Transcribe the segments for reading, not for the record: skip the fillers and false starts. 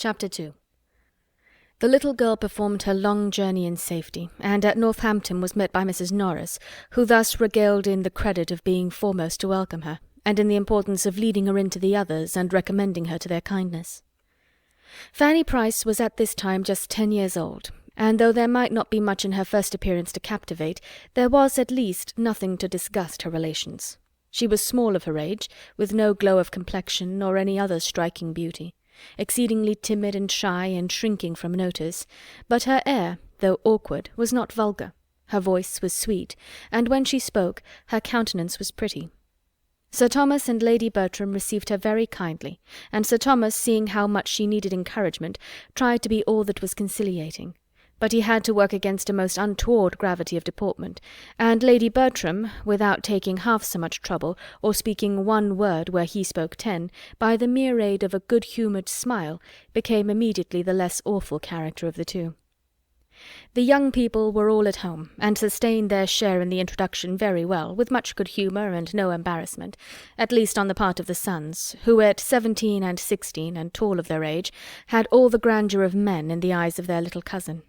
Chapter 2. The little girl performed her long journey in safety, and at Northampton was met by Mrs. Norris, who thus regaled in the credit of being foremost to welcome her, and in the importance of leading her into the others and recommending her to their kindness. Fanny Price was at this time just 10 years old, and though there might not be much in her first appearance to captivate, there was at least nothing to disgust her relations. She was small of her age, with no glow of complexion nor any other striking beauty, exceedingly timid and shy and shrinking from notice, but her air, though awkward, was not vulgar. Her voice was sweet, and when she spoke, her countenance was pretty. Sir Thomas and Lady Bertram received her very kindly, and Sir Thomas, seeing how much she needed encouragement, tried to be all that was conciliating. But he had to work against a most untoward gravity of deportment, and Lady Bertram, without taking half so much trouble, or speaking one word where he spoke 10, by the mere aid of a good-humoured smile, became immediately the less awful character of the two. The young people were all at home, and sustained their share in the introduction very well, with much good humour and no embarrassment, at least on the part of the sons, who at 17 and 16, and tall of their age, had all the grandeur of men in the eyes of their little cousin.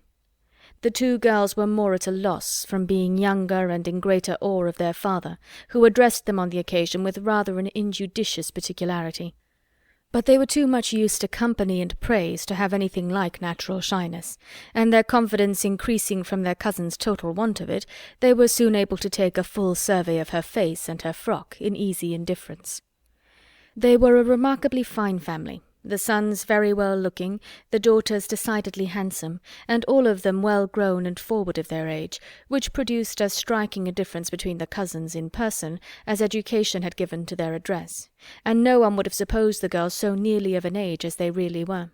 The two girls were more at a loss, from being younger and in greater awe of their father, who addressed them on the occasion with rather an injudicious particularity. But they were too much used to company and praise to have anything like natural shyness, and their confidence increasing from their cousin's total want of it, they were soon able to take a full survey of her face and her frock in easy indifference. They were a remarkably fine family, the sons very well-looking, the daughters decidedly handsome, and all of them well-grown and forward of their age, which produced as striking a difference between the cousins in person as education had given to their address, and no one would have supposed the girls so nearly of an age as they really were.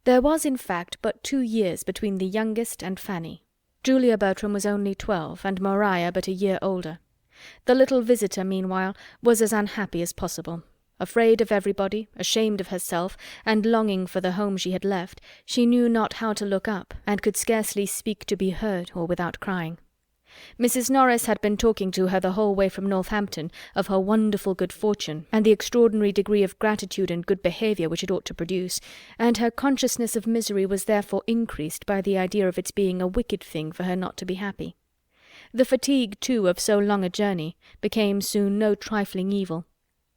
There was, in fact, but 2 years between the youngest and Fanny. Julia Bertram was only 12, and Maria but a year older. The little visitor, meanwhile, was as unhappy as possible. Afraid of everybody, ashamed of herself, and longing for the home she had left, she knew not how to look up, and could scarcely speak to be heard or without crying. Mrs. Norris had been talking to her the whole way from Northampton of her wonderful good fortune, and the extraordinary degree of gratitude and good behaviour which it ought to produce, and her consciousness of misery was therefore increased by the idea of its being a wicked thing for her not to be happy. The fatigue, too, of so long a journey became soon no trifling evil.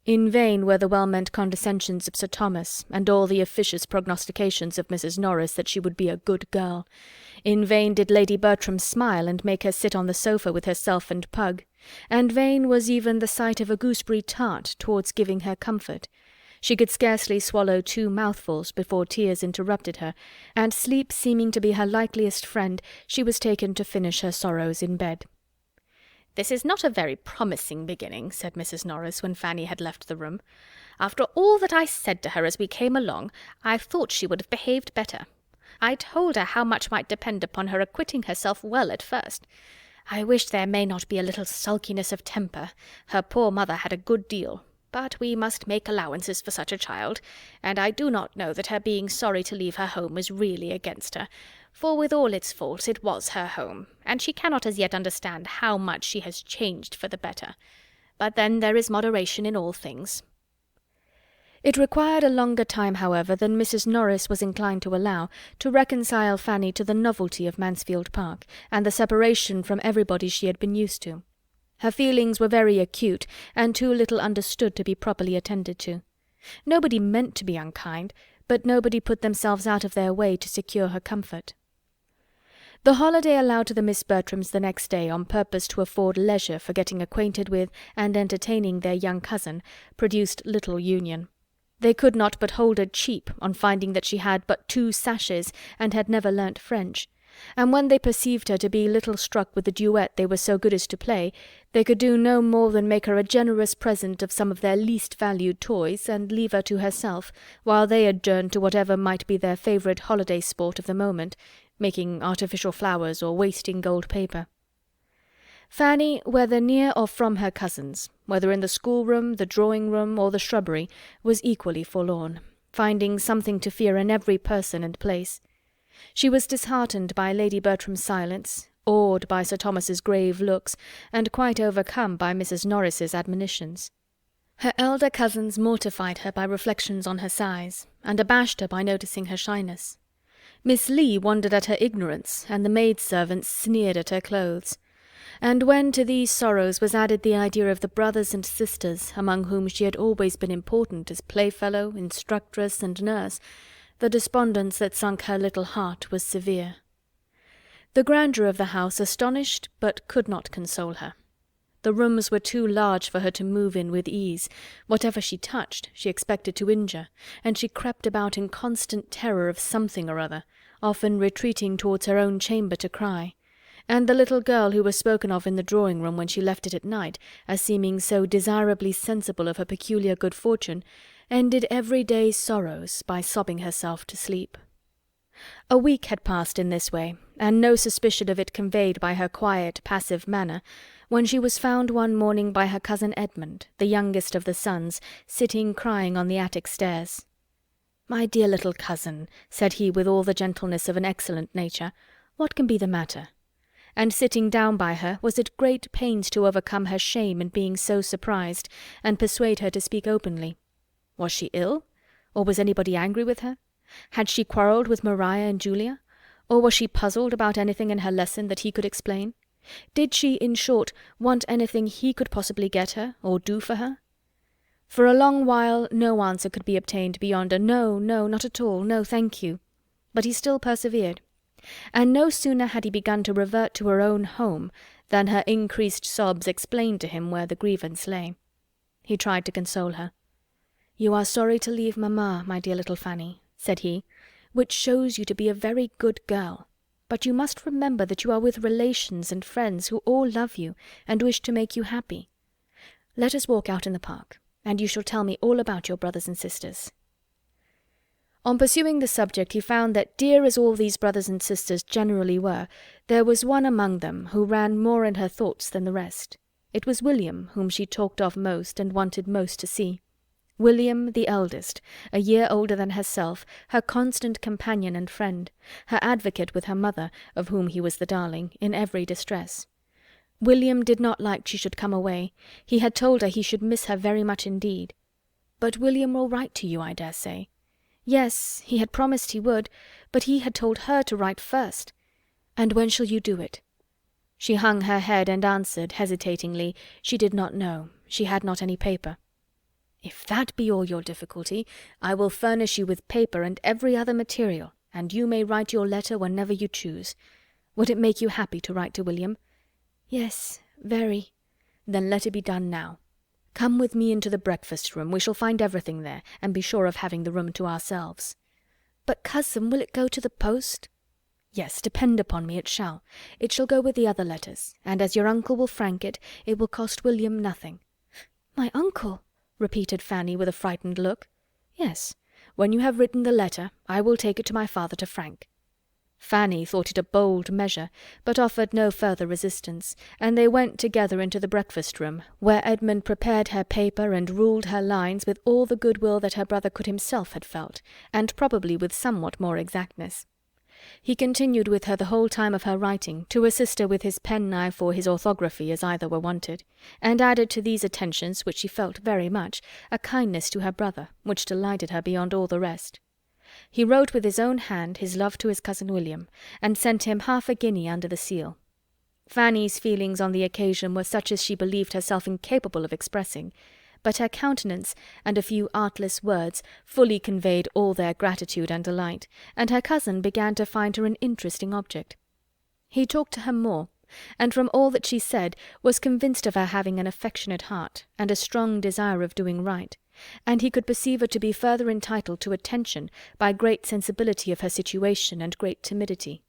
In vain were the well-meant condescensions of Sir Thomas, and all the officious prognostications of Mrs. Norris that she would be a good girl. In vain did Lady Bertram smile and make her sit on the sofa with herself and Pug, and vain was even the sight of a gooseberry tart towards giving her comfort. She could scarcely swallow 2 mouthfuls before tears interrupted her, and sleep seeming to be her likeliest friend, she was taken to finish her sorrows in bed. "This is not a very promising beginning," said Mrs. Norris, when Fanny had left the room. "After all that I said to her as we came along, I thought she would have behaved better. I told her how much might depend upon her acquitting herself well at first. I wish there may not be a little sulkiness of temper. Her poor mother had a good deal. But we must make allowances for such a child, and I do not know that her being sorry to leave her home is really against her, for with all its faults it was her home, and she cannot as yet understand how much she has changed for the better. But then there is moderation in all things." It required a longer time, however, than Mrs. Norris was inclined to allow, to reconcile Fanny to the novelty of Mansfield Park, and the separation from everybody she had been used to. Her feelings were very acute, and too little understood to be properly attended to. Nobody meant to be unkind, but nobody put themselves out of their way to secure her comfort. The holiday allowed to the Miss Bertrams the next day on purpose to afford leisure for getting acquainted with and entertaining their young cousin, produced little union. They could not but hold her cheap on finding that she had but 2 sashes and had never learnt French, and when they perceived her to be little struck with the duet they were so good as to play, they could do no more than make her a generous present of some of their least valued toys, and leave her to herself, while they adjourned to whatever might be their favourite holiday sport of the moment, making artificial flowers or wasting gold paper. Fanny, whether near or from her cousins, whether in the schoolroom, the drawing-room, or the shrubbery, was equally forlorn, finding something to fear in every person and place. She was disheartened by Lady Bertram's silence, awed by Sir Thomas's grave looks, and quite overcome by Mrs. Norris's admonitions. Her elder cousins mortified her by reflections on her size, and abashed her by noticing her shyness. Miss Lee wondered at her ignorance, and the maidservants sneered at her clothes. And when to these sorrows was added the idea of the brothers and sisters among whom she had always been important as playfellow, instructress, and nurse, the despondence that sunk her little heart was severe. The grandeur of the house astonished but could not console her. The rooms were too large for her to move in with ease. Whatever she touched she expected to injure, and she crept about in constant terror of something or other, often retreating towards her own chamber to cry. And the little girl who was spoken of in the drawing-room when she left it at night, as seeming so desirably sensible of her peculiar good fortune, ended every day's sorrows by sobbing herself to sleep. A week had passed in this way, and no suspicion of it conveyed by her quiet, passive manner, when she was found one morning by her cousin Edmund, the youngest of the sons, sitting crying on the attic stairs. "My dear little cousin," said he with all the gentleness of an excellent nature, "what can be the matter?" And sitting down by her, was at great pains to overcome her shame in being so surprised, and persuade her to speak openly. Was she ill? Or was anybody angry with her? Had she quarrelled with Maria and Julia? Or was she puzzled about anything in her lesson that he could explain? Did she, in short, want anything he could possibly get her, or do for her? For a long while no answer could be obtained beyond a "No, no, not at all, no, thank you." But he still persevered. And no sooner had he begun to revert to her own home than her increased sobs explained to him where the grievance lay. He tried to console her. "You are sorry to leave mamma, my dear little Fanny," said he, "which shows you to be a very good girl. But you must remember that you are with relations and friends who all love you and wish to make you happy. Let us walk out in the park, and you shall tell me all about your brothers and sisters." On pursuing the subject he found that, dear as all these brothers and sisters generally were, there was one among them who ran more in her thoughts than the rest. It was William whom she talked of most and wanted most to see. William the eldest, a year older than herself, her constant companion and friend, her advocate with her mother, of whom he was the darling, in every distress. William did not like she should come away. He had told her he should miss her very much indeed. "But William will write to you, I dare say." Yes, he had promised he would, but he had told her to write first. "And when shall you do it?" She hung her head and answered, hesitatingly, she did not know, she had not any paper. "If that be all your difficulty, I will furnish you with paper and every other material, and you may write your letter whenever you choose. Would it make you happy to write to William?" "Yes, very." "Then let it be done now. Come with me into the breakfast-room, we shall find everything there, and be sure of having the room to ourselves." "But, cousin, will it go to the post?" "Yes, depend upon me, it shall. It shall go with the other letters, and as your uncle will frank it, it will cost William nothing." "My uncle?" repeated Fanny with a frightened look. "Yes, when you have written the letter, I will take it to my father to frank." Fanny thought it a bold measure, but offered no further resistance, and they went together into the breakfast-room, where Edmund prepared her paper and ruled her lines with all the goodwill that her brother could himself have felt, and probably with somewhat more exactness. He continued with her the whole time of her writing, to assist her with his penknife or his orthography as either were wanted, and added to these attentions, which she felt very much, a kindness to her brother, which delighted her beyond all the rest. He wrote with his own hand his love to his cousin William, and sent him £half under the seal. Fanny's feelings on the occasion were such as she believed herself incapable of expressing, but her countenance and a few artless words fully conveyed all their gratitude and delight, and her cousin began to find her an interesting object. He talked to her more, and from all that she said was convinced of her having an affectionate heart, and a strong desire of doing right, and he could perceive her to be further entitled to attention by great sensibility of her situation and great timidity.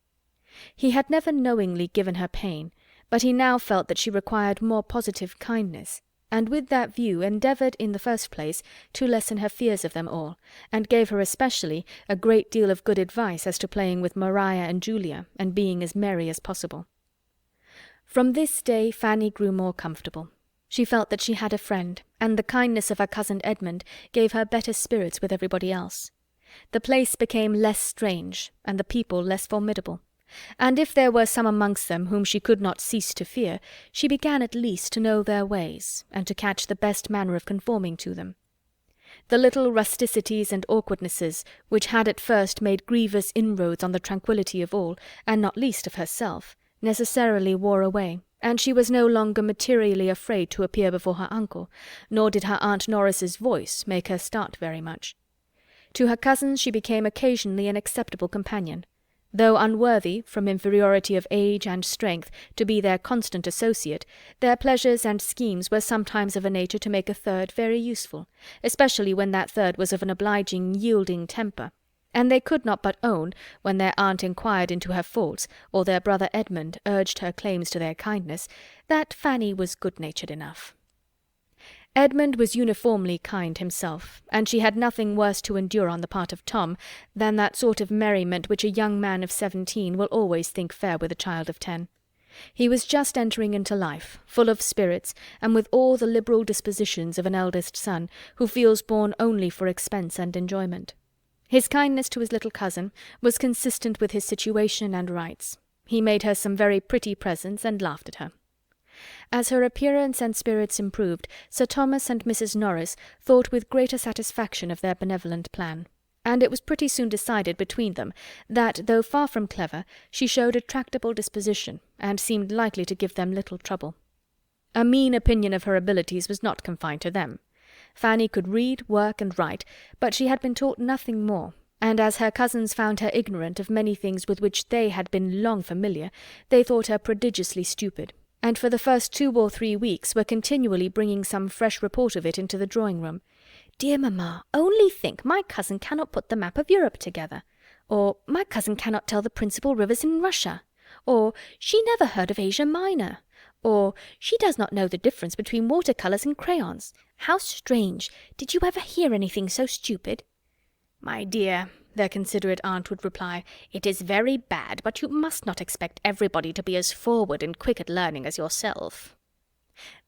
He had never knowingly given her pain, but he now felt that she required more positive kindness, and with that view endeavoured, in the first place, to lessen her fears of them all, and gave her especially a great deal of good advice as to playing with Maria and Julia, and being as merry as possible. From this day Fanny grew more comfortable. She felt that she had a friend, and the kindness of her cousin Edmund gave her better spirits with everybody else. The place became less strange, and the people less formidable. And if there were some amongst them whom she could not cease to fear, she began at least to know their ways, and to catch the best manner of conforming to them. The little rusticities and awkwardnesses, which had at first made grievous inroads on the tranquillity of all, and not least of herself, necessarily wore away, and she was no longer materially afraid to appear before her uncle, nor did her Aunt Norris's voice make her start very much. To her cousins she became occasionally an acceptable companion. Though unworthy, from inferiority of age and strength, to be their constant associate, their pleasures and schemes were sometimes of a nature to make a third very useful, especially when that third was of an obliging, yielding temper, and they could not but own, when their aunt inquired into her faults, or their brother Edmund urged her claims to their kindness, that Fanny was good-natured enough. Edmund was uniformly kind himself, and she had nothing worse to endure on the part of Tom than that sort of merriment which a young man of 17 will always think fair with a child of 10. He was just entering into life, full of spirits, and with all the liberal dispositions of an eldest son, who feels born only for expense and enjoyment. His kindness to his little cousin was consistent with his situation and rights. He made her some very pretty presents, and laughed at her. As her appearance and spirits improved, Sir Thomas and Mrs. Norris thought with greater satisfaction of their benevolent plan, and it was pretty soon decided between them that, though far from clever, she showed a tractable disposition, and seemed likely to give them little trouble. A mean opinion of her abilities was not confined to them. Fanny could read, work, and write, but she had been taught nothing more, and as her cousins found her ignorant of many things with which they had been long familiar, they thought her prodigiously stupid, and for the first 2 or 3 weeks were continually bringing some fresh report of it into the drawing-room. "Dear mamma, only think, my cousin cannot put the map of Europe together," or "My cousin cannot tell the principal rivers in Russia," or "She never heard of Asia Minor," or "She does not know the difference between water-colours and crayons. How strange! Did you ever hear anything so stupid?" "My dear," their considerate aunt would reply, "it is very bad, but you must not expect everybody to be as forward and quick at learning as yourself."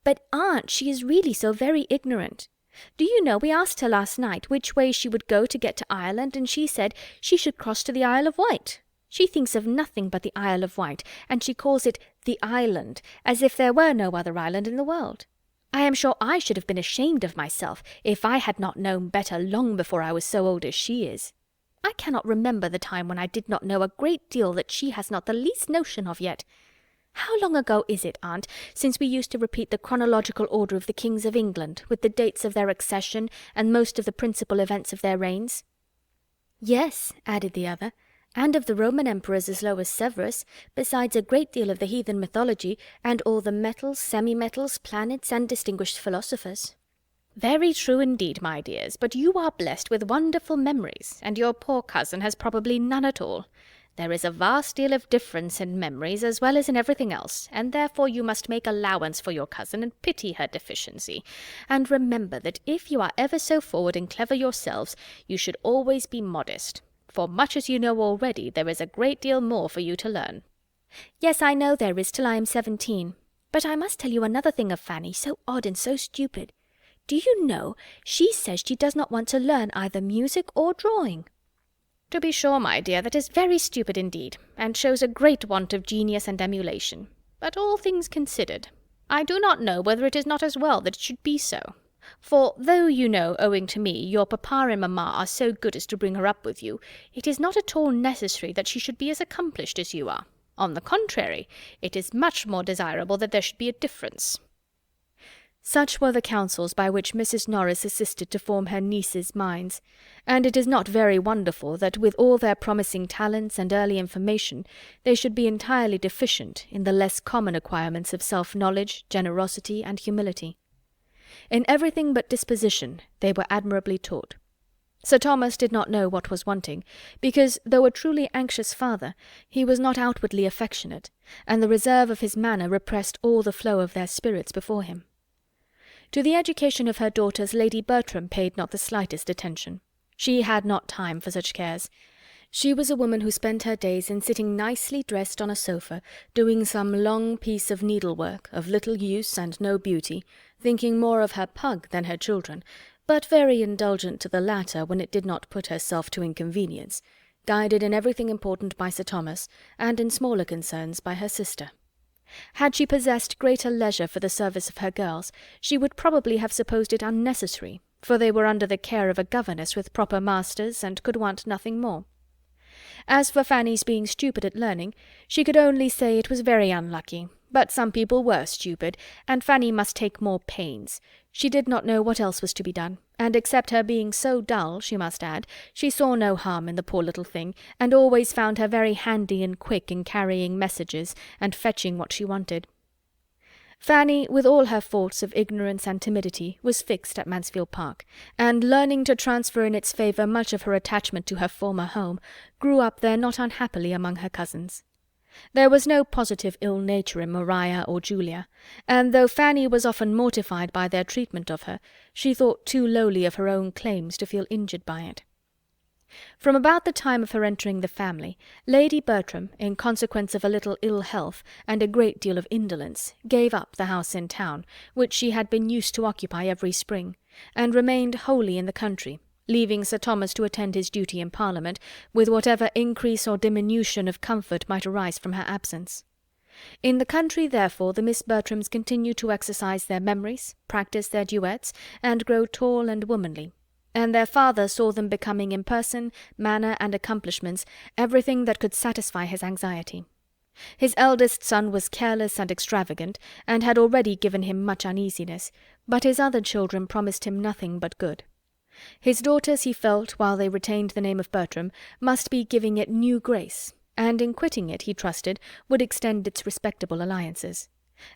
"But, aunt, she is really so very ignorant. Do you know, we asked her last night which way she would go to get to Ireland, and she said she should cross to the Isle of Wight. She thinks of nothing but the Isle of Wight, and she calls it the island, as if there were no other island in the world. I am sure I should have been ashamed of myself if I had not known better long before I was so old as she is. I cannot remember the time when I did not know a great deal that she has not the least notion of yet. How long ago is it, aunt, since we used to repeat the chronological order of the kings of England, with the dates of their accession, and most of the principal events of their reigns?" "Yes," added the other, "and of the Roman emperors as low as Severus, besides a great deal of the heathen mythology, and all the metals, semi-metals, planets, and distinguished philosophers." "Very true indeed, my dears, but you are blessed with wonderful memories, and your poor cousin has probably none at all. There is a vast deal of difference in memories as well as in everything else, and therefore you must make allowance for your cousin and pity her deficiency, and remember that if you are ever so forward and clever yourselves, you should always be modest, for much as you know already, there is a great deal more for you to learn." "Yes, I know there is till I am 17. But I must tell you another thing of Fanny, so odd and so stupid. Do you know, she says she does not want to learn either music or drawing." "To be sure, my dear, that is very stupid indeed, and shows a great want of genius and emulation. But all things considered, I do not know whether it is not as well that it should be so. For though you know, owing to me, your papa and mamma are so good as to bring her up with you, it is not at all necessary that she should be as accomplished as you are. On the contrary, it is much more desirable that there should be a difference." Such were the counsels by which Mrs. Norris assisted to form her nieces' minds, and it is not very wonderful that with all their promising talents and early information they should be entirely deficient in the less common acquirements of self-knowledge, generosity, and humility. In everything but disposition they were admirably taught. Sir Thomas did not know what was wanting, because, though a truly anxious father, he was not outwardly affectionate, and the reserve of his manner repressed all the flow of their spirits before him. To the education of her daughters Lady Bertram paid not the slightest attention. She had not time for such cares. She was a woman who spent her days in sitting nicely dressed on a sofa, doing some long piece of needlework, of little use and no beauty, thinking more of her pug than her children, but very indulgent to the latter when it did not put herself to inconvenience, guided in everything important by Sir Thomas, and in smaller concerns by her sister. Had she possessed greater leisure for the service of her girls, she would probably have supposed it unnecessary, for they were under the care of a governess with proper masters, and could want nothing more. As for Fanny's being stupid at learning, she could only say it was very unlucky, but some people were stupid, and Fanny must take more pains. She did not know what else was to be done, and except her being so dull, she must add, she saw no harm in the poor little thing, and always found her very handy and quick in carrying messages and fetching what she wanted. Fanny, with all her faults of ignorance and timidity, was fixed at Mansfield Park, and learning to transfer in its favour much of her attachment to her former home, grew up there not unhappily among her cousins. There was no positive ill nature in Maria or Julia, and though Fanny was often mortified by their treatment of her, she thought too lowly of her own claims to feel injured by it. From about the time of her entering the family, Lady Bertram, in consequence of a little ill health and a great deal of indolence, gave up the house in town, which she had been used to occupy every spring, and remained wholly in the country, leaving Sir Thomas to attend his duty in Parliament, with whatever increase or diminution of comfort might arise from her absence. In the country, therefore, the Miss Bertrams continued to exercise their memories, practise their duets, and grow tall and womanly, and their father saw them becoming in person, manner, and accomplishments everything that could satisfy his anxiety. His eldest son was careless and extravagant, and had already given him much uneasiness, but his other children promised him nothing but good. His daughters, he felt, while they retained the name of Bertram, must be giving it new grace, and in quitting it, he trusted, would extend its respectable alliances.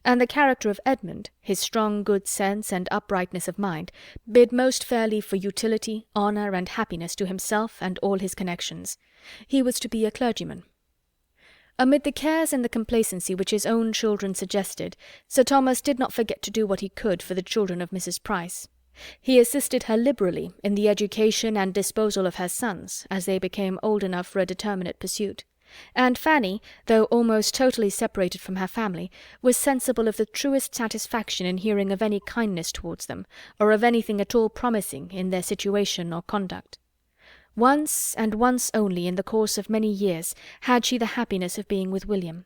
And the character of Edmund, his strong good sense and uprightness of mind, bid most fairly for utility, honour, and happiness to himself and all his connections. He was to be a clergyman. Amid the cares and the complacency which his own children suggested, Sir Thomas did not forget to do what he could for the children of Mrs. Price. He assisted her liberally in the education and disposal of her sons, as they became old enough for a determinate pursuit. And Fanny, though almost totally separated from her family, was sensible of the truest satisfaction in hearing of any kindness towards them, or of anything at all promising in their situation or conduct. Once, and once only, in the course of many years, had she the happiness of being with William.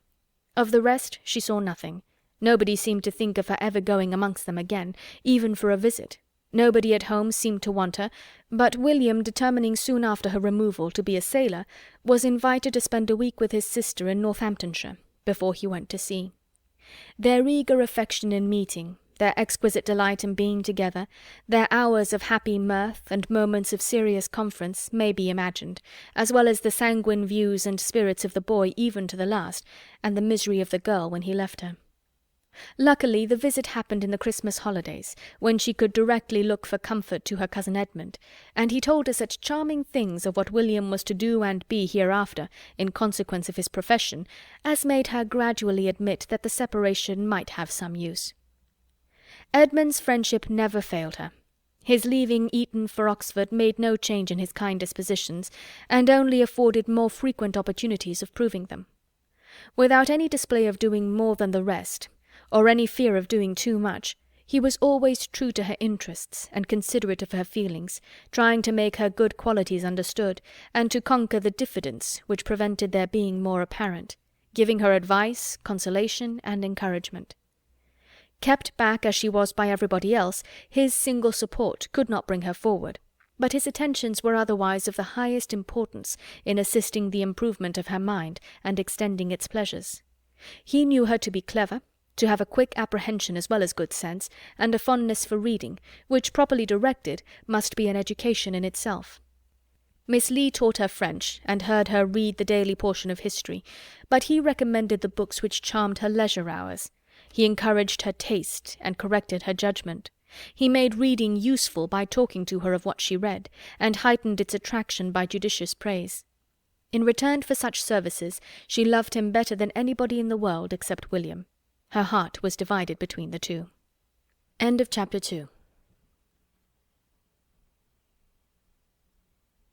Of the rest she saw nothing. Nobody seemed to think of her ever going amongst them again, even for a visit. Nobody at home seemed to want her, but William, determining soon after her removal to be a sailor, was invited to spend a week with his sister in Northamptonshire, before he went to sea. Their eager affection in meeting, their exquisite delight in being together, their hours of happy mirth and moments of serious conference, may be imagined, as well as the sanguine views and spirits of the boy even to the last, and the misery of the girl when he left her. Luckily the visit happened in the Christmas holidays, when she could directly look for comfort to her cousin Edmund, and he told her such charming things of what William was to do and be hereafter, in consequence of his profession, as made her gradually admit that the separation might have some use. Edmund's friendship never failed her. His leaving Eton for Oxford made no change in his kind dispositions, and only afforded more frequent opportunities of proving them. Without any display of doing more than the rest, or any fear of doing too much, he was always true to her interests and considerate of her feelings, trying to make her good qualities understood, and to conquer the diffidence which prevented their being more apparent, giving her advice, consolation, and encouragement. Kept back as she was by everybody else, his single support could not bring her forward, but his attentions were otherwise of the highest importance in assisting the improvement of her mind and extending its pleasures. He knew her to be clever, to have a quick apprehension as well as good sense, and a fondness for reading, which, properly directed, must be an education in itself. Miss Lee taught her French, and heard her read the daily portion of history, but he recommended the books which charmed her leisure hours. He encouraged her taste, and corrected her judgment. He made reading useful by talking to her of what she read, and heightened its attraction by judicious praise. In return for such services, she loved him better than anybody in the world except William. Her heart was divided between the two. End of chapter 2.